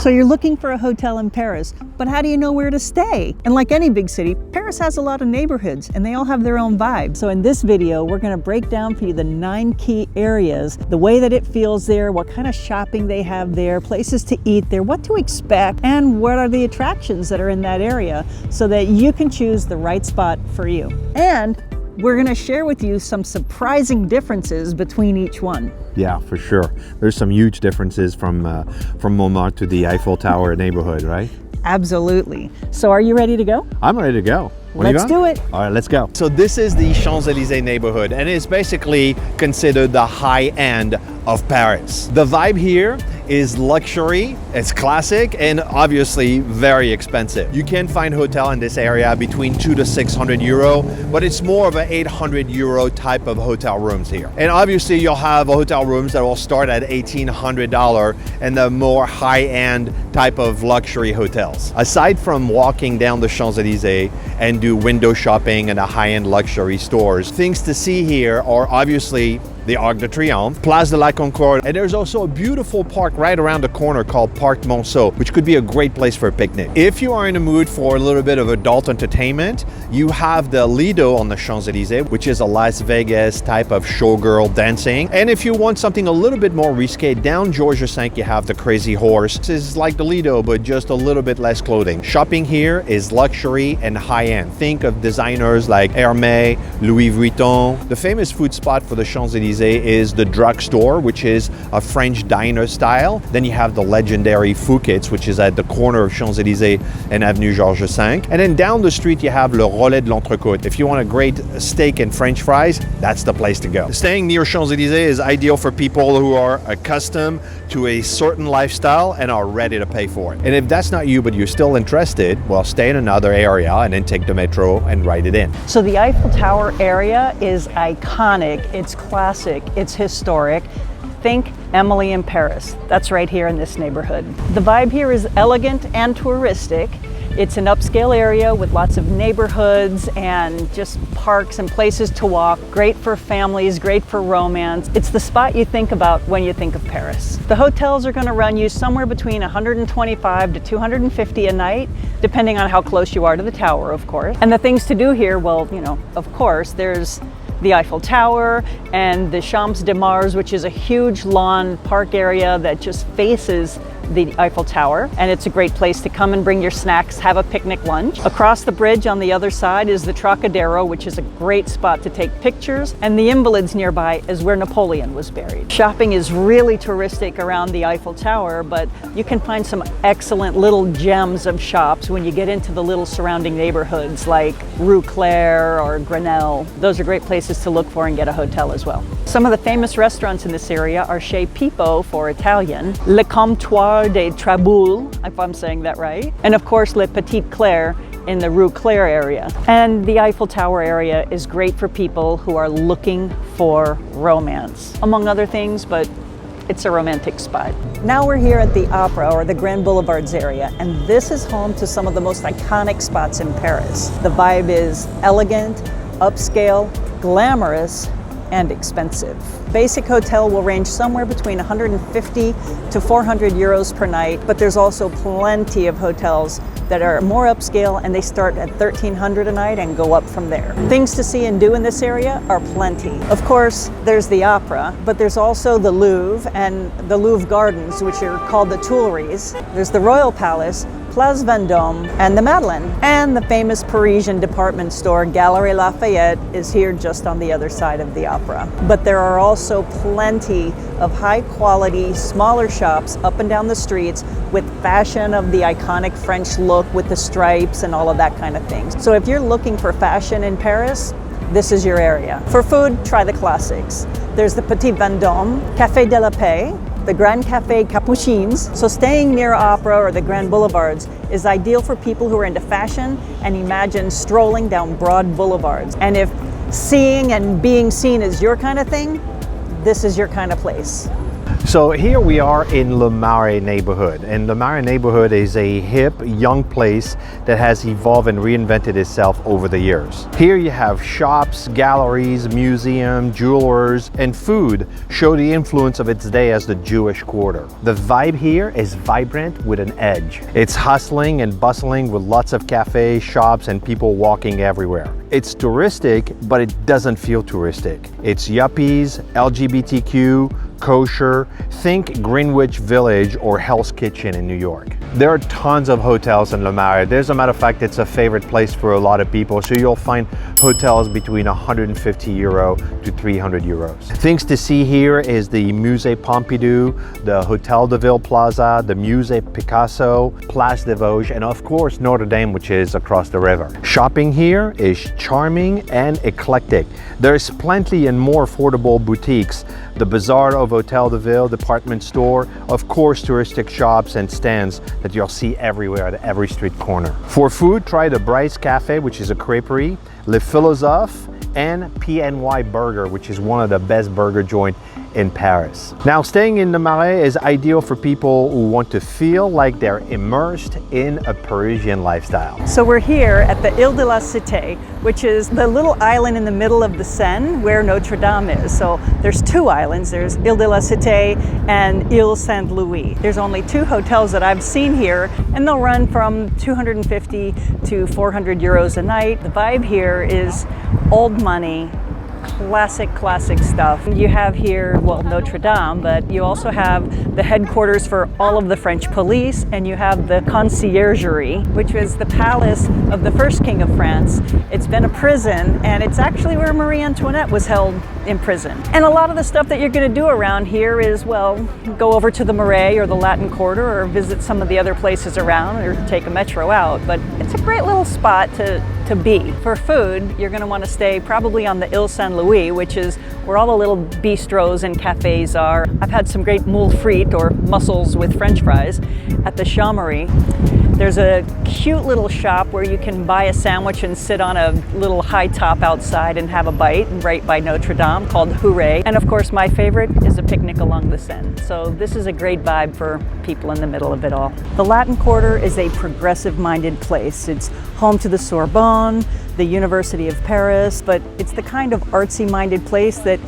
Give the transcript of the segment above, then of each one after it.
So you're looking for a hotel in Paris, but how do you know where to stay? And like any big city, Paris has a lot of neighborhoods and they all have their own vibe. So in this video, we're gonna break down for you the 9 key areas, the way that it feels there, what kind of shopping they have there, places to eat there, what to expect, and what are the attractions that are in that area so that you can choose the right spot for you. And we're going to share with you some surprising differences between each one. Yeah, for sure. There's some huge differences from Montmartre to the Eiffel Tower neighborhood, right? Absolutely. So are you ready to go? I'm ready to go. Let's do it. All right, let's go. So this is the Champs-Élysées neighborhood, and it's basically considered the high end of Paris. The vibe here is luxury, it's classic, and obviously very expensive. You can find hotel in this area between 200 to 600 euro, but it's more of an 800 euro type of hotel rooms here. And obviously you'll have hotel rooms that will start at $1,800 and the more high-end type of luxury hotels. Aside from walking down the Champs-Élysées and do window shopping in the high-end luxury stores, things to see here are obviously the Arc de Triomphe, Place de la Concorde, and there's also a beautiful park right around the corner called Parc Monceau, which could be a great place for a picnic. If you are in the mood for a little bit of adult entertainment, you have the Lido on the Champs-Élysées, which is a Las Vegas type of showgirl dancing. And if you want something a little bit more risque, down Georges V you have the Crazy Horse. It's like the Lido, but just a little bit less clothing. Shopping here is luxury and high-end. Think of designers like Hermès, Louis Vuitton. The famous food spot for the Champs-Élysées is the drugstore, which is a French diner style. Then you have the legendary Fouquet's, which is at the corner of Champs-Élysées and Avenue Georges V. And then down the street, you have Le Relais de l'Entrecôte. If you want a great steak and French fries, that's the place to go. Staying near Champs-Élysées is ideal for people who are accustomed to a certain lifestyle and are ready to pay for it. And if that's not you, but you're still interested, well, stay in another area and then take the metro and ride it in. So the Eiffel Tower area is iconic, it's classic, it's historic. Think Emily in Paris. That's right here in this neighborhood. The vibe here is elegant and touristic. It's an upscale area with lots of neighborhoods and just parks and places to walk. Great for families, great for romance. It's the spot you think about when you think of Paris. The hotels are going to run you somewhere between 125 to 250 a night, depending on how close you are to the tower, of course. And the things to do here, well, you know, of course, there's the Eiffel Tower and the Champs de Mars, which is a huge lawn park area that just faces the Eiffel Tower, and it's a great place to come and bring your snacks, have a picnic lunch. Across the bridge on the other side is the Trocadero, which is a great spot to take pictures, and the Invalides nearby is where Napoleon was buried. Shopping is really touristic around the Eiffel Tower, but you can find some excellent little gems of shops when you get into the little surrounding neighborhoods like Rue Claire or Grenelle. Those are great places to look for and get a hotel as well. Some of the famous restaurants in this area are Chez Pippo for Italian, Le Comptoir des Traboules, if I'm saying that right, and of course Le Petit Claire in the Rue Claire area. And the Eiffel Tower area is great for people who are looking for romance, among other things, but it's a romantic spot. Now we're here at the Opera, or the Grand Boulevards area, and this is home to some of the most iconic spots in Paris. The vibe is elegant, upscale, glamorous, and expensive. Basic hotel will range somewhere between 150 to 400 euros per night, but there's also plenty of hotels that are more upscale and they start at 1,300 a night and go up from there. Things to see and do in this area are plenty. Of course, there's the Opera, but there's also the Louvre and the Louvre Gardens, which are called the Tuileries. There's the Royal Palace, Place Vendôme, and the Madeleine. And the famous Parisian department store Galeries Lafayette is here just on the other side of the Opera. But there are also plenty of high quality, smaller shops up and down the streets with fashion of the iconic French look with the stripes and all of that kind of thing. So if you're looking for fashion in Paris, this is your area. For food, try the classics. There's the Petit Vendôme, Café de la Paix, the Grand Café Capucines. So staying near Opera or the Grand Boulevards is ideal for people who are into fashion and imagine strolling down broad boulevards. And if seeing and being seen is your kind of thing, this is your kind of place. So here we are in Le Marais neighborhood, and Le Marais neighborhood is a hip, young place that has evolved and reinvented itself over the years. Here you have shops, galleries, museum, jewelers, and food show the influence of its day as the Jewish Quarter. The vibe here is vibrant with an edge. It's hustling and bustling with lots of cafes, shops, and people walking everywhere. It's touristic, but it doesn't feel touristic. It's yuppies, LGBTQ, kosher. Think Greenwich Village or Hell's Kitchen in New York. There are tons of hotels in Le Marais. As a matter of fact, it's a favorite place for a lot of people. So you'll find hotels between 150 euro to 300 euros. Things to see here is the Musée Pompidou, the Hotel de Ville Plaza, the Musée Picasso, Place des Vosges, and of course Notre Dame, which is across the river. Shopping here is charming and eclectic. There's plenty and more affordable boutiques, the Bazaar of Hotel de Ville department store, of course touristic shops and stands that you'll see everywhere at every street corner. For food, try the Bryce Cafe, which is a creperie, Le Philosophe, and PNY Burger, which is one of the best burger joints in Paris. Now, staying in Le Marais is ideal for people who want to feel like they're immersed in a Parisian lifestyle. So we're here at the Ile de la Cité, which is the little island in the middle of the Seine where Notre Dame is. So there's two islands. There's Ile de la Cité and Ile Saint-Louis. There's only two hotels that I've seen here, and they'll run from 250 to 400 euros a night. The vibe here is old money, classic stuff. You have here, well, Notre Dame, but you also have the headquarters for all of the French police, and you have the Conciergerie, which was the palace of the first king of France. It's been a prison, and it's actually where Marie Antoinette was held in prison. And a lot of the stuff that you're going to do around here is, well, go over to the Marais or the Latin Quarter or visit some of the other places around or take a metro out. But it's a great little spot to be. For food, you're going to want to stay probably on the Ile Saint-Louis, which is where all the little bistros and cafes are. I've had some great moules frites or mussels with French fries at the Chamery. There's a cute little shop where you can buy a sandwich and sit on a little high top outside and have a bite right by Notre Dame called Hooray. And of course, my favorite is a picnic along the Seine. So this is a great vibe for people in the middle of it all. The Latin Quarter is a progressive-minded place. It's home to the Sorbonne, the University of Paris, but it's the kind of artsy-minded place that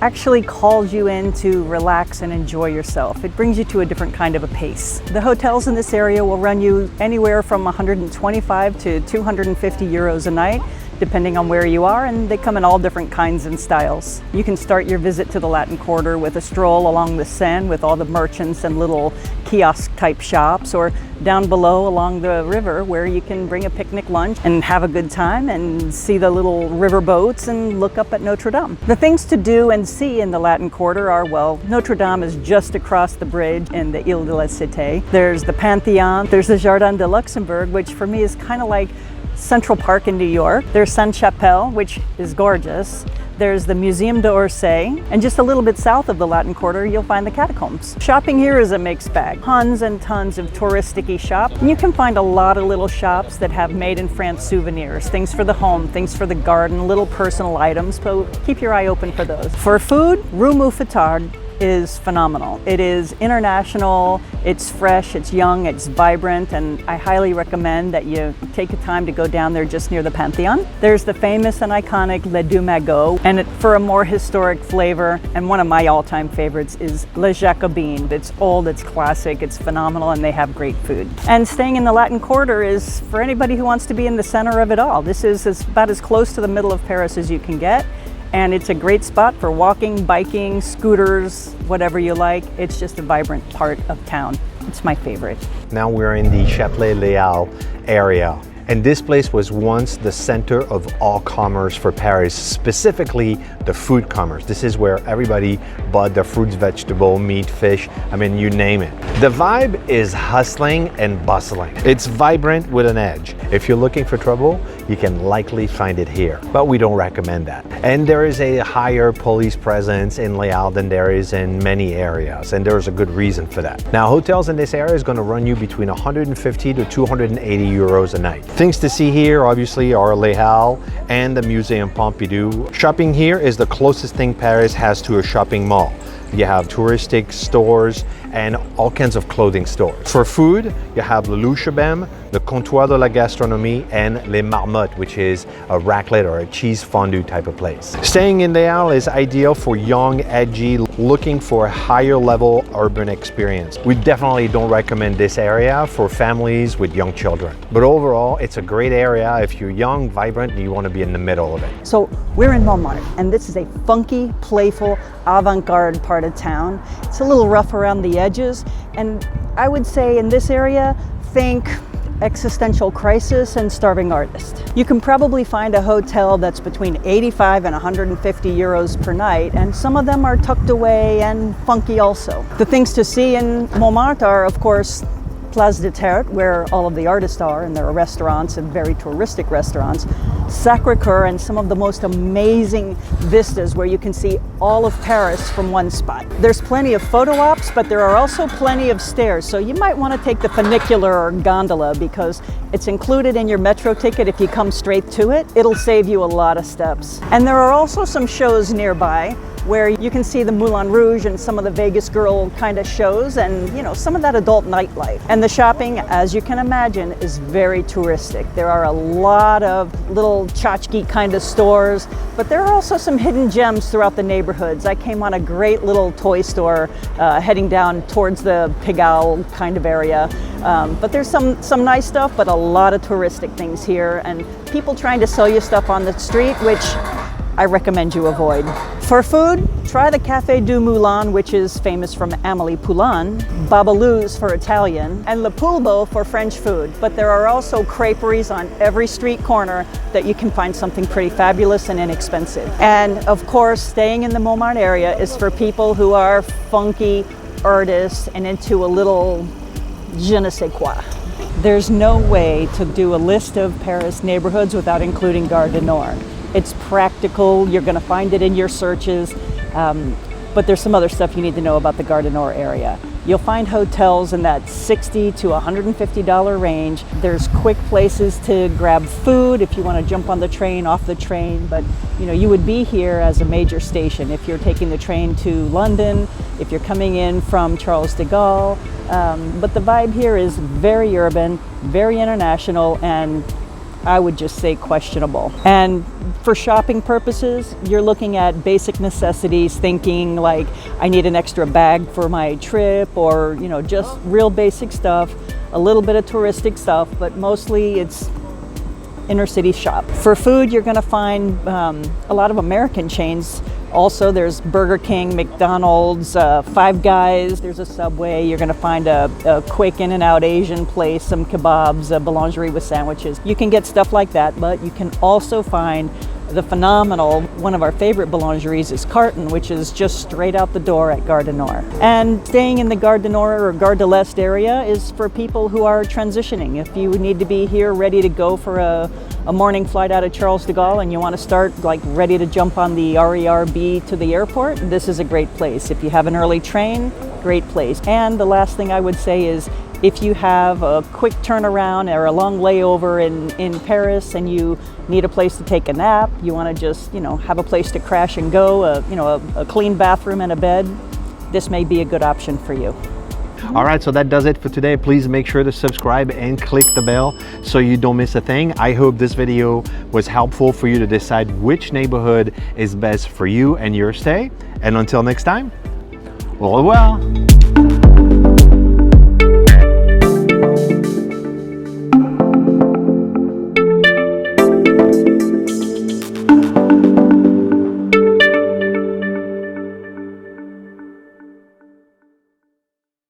actually calls you in to relax and enjoy yourself. It brings you to a different kind of a pace. The hotels in this area will run you anywhere from 125 to 250 euros a night, depending on where you are, and they come in all different kinds and styles. You can start your visit to the Latin Quarter with a stroll along the Seine with all the merchants and little kiosk type shops, or down below along the river where you can bring a picnic lunch and have a good time and see the little river boats and look up at Notre Dame. The things to do and see in the Latin Quarter are, well, Notre Dame is just across the bridge in the Ile de la Cité. There's the Pantheon, there's the Jardin de Luxembourg, which for me is kind of like Central Park in New York. There's Sainte-Chapelle, which is gorgeous. There's the Muséum d'Orsay, and just a little bit south of the Latin Quarter, you'll find the catacombs. Shopping here is a mixed bag. Tons and tons of tourist-y shop. And you can find a lot of little shops that have made in France souvenirs, things for the home, things for the garden, little personal items, so keep your eye open for those. For food, Rue Mouffetard is phenomenal. It is international, it's fresh, it's young, it's vibrant, and I highly recommend that you take the time to go down there just near the Pantheon. There's the famous and iconic Les Deux Magots, and for a more historic flavor, and one of my all-time favorites is Les Jacobins. It's old, it's classic, it's phenomenal, and they have great food. And staying in the Latin Quarter is for anybody who wants to be in the center of it all. This is about as close to the middle of Paris as you can get. And it's a great spot for walking, biking, scooters, whatever you like. It's just a vibrant part of town. It's my favorite. Now we're in the Châtelet-Les Halles area. And this place was once the center of all commerce for Paris, specifically the food commerce. This is where everybody bought their fruits, vegetable, meat, fish, I mean, you name it. The vibe is hustling and bustling. It's vibrant with an edge. If you're looking for trouble, you can likely find it here, but we don't recommend that. And there is a higher police presence in Les Halles than there is in many areas, and there's a good reason for that. Now, hotels in this area is going to run you between 150 to 280 euros a night. Things to see here obviously are Les Halles and the Museum Pompidou. Shopping here is the closest thing Paris has to a shopping mall. You have touristic stores and all kinds of clothing stores. For food, you have Le Loup Chabem, the Comptoir de la Gastronomie, and Les Marmottes, which is a raclette or a cheese fondue type of place. Staying in Les Halles is ideal for young, edgy, looking for a higher level urban experience. We definitely don't recommend this area for families with young children. But overall, it's a great area if you're young, vibrant, and you want to be in the middle of it. So we're in Montmartre, and this is a funky, playful, avant-garde part of town. It's a little rough around the edges, and I would say in this area, think existential crisis and starving artist. You can probably find a hotel that's between 85 and 150 euros per night, and some of them are tucked away and funky also. The things to see in Montmartre are, of course, Place de Terre, where all of the artists are, and there are restaurants and very touristic restaurants. Sacré-Cœur, and some of the most amazing vistas where you can see all of Paris from one spot. There's plenty of photo ops, but there are also plenty of stairs, so you might want to take the funicular or gondola because it's included in your metro ticket. If you come straight to it, it'll save you a lot of steps. And there are also some shows nearby where you can see the Moulin Rouge and some of the Vegas girl kind of shows, and some of that adult nightlife. And the shopping, as you can imagine, is very touristic. There are a lot of little tchotchke kind of stores, but there are also some hidden gems throughout the neighborhoods. I came on a great little toy store heading down towards the Pigalle kind of area. But there's some nice stuff, but a lot of touristic things here, and people trying to sell you stuff on the street, which I recommend you avoid. For food, try the Café du Moulin, which is famous from Amélie Poulain, Babalou's for Italian, and Le Poulbeau for French food. But there are also creperies on every street corner that you can find something pretty fabulous and inexpensive. And of course, staying in the Montmartre area is for people who are funky artists and into a little je ne sais quoi. There's no way to do a list of Paris neighborhoods without including Gare du Nord. It's practical, you're going to find it in your searches, but there's some other stuff you need to know about the Gare du Nord area. You'll find hotels in that $60 to $150 range. There's quick places to grab food if you want to jump on the train, off the train, but you would be here as a major station if you're taking the train to London, if you're coming in from Charles de Gaulle. But the vibe here is very urban, very international, and I would just say questionable. And for shopping purposes, you're looking at basic necessities, thinking like I need an extra bag for my trip, or just real basic stuff, a little bit of touristic stuff, but mostly it's inner city shop. For food, you're going to find a lot of American chains. Also, there's Burger King, McDonald's, Five Guys, there's a Subway. You're going to find a quick in and out Asian place, some kebabs, a boulangerie with sandwiches. You can get stuff like that, but you can also find the phenomenal, one of our favorite boulangeries is Carton, which is just straight out the door at Gare du Nord. And staying in the Gare du Nord or Gare de l'Est area is for people who are transitioning. If you need to be here ready to go for a morning flight out of Charles de Gaulle and you want to start like ready to jump on the RERB to the airport, this is a great place. If you have an early train, great place. And the last thing I would say is if you have a quick turnaround or a long layover in Paris and you need a place to take a nap, you want to just have a place to crash and go, a clean bathroom and a bed, this may be a good option for you. All right, so that does it for today. Please make sure to subscribe and click the bell so you don't miss a thing. I hope this video was helpful for you to decide which neighborhood is best for you and your stay. And until next time, au revoir.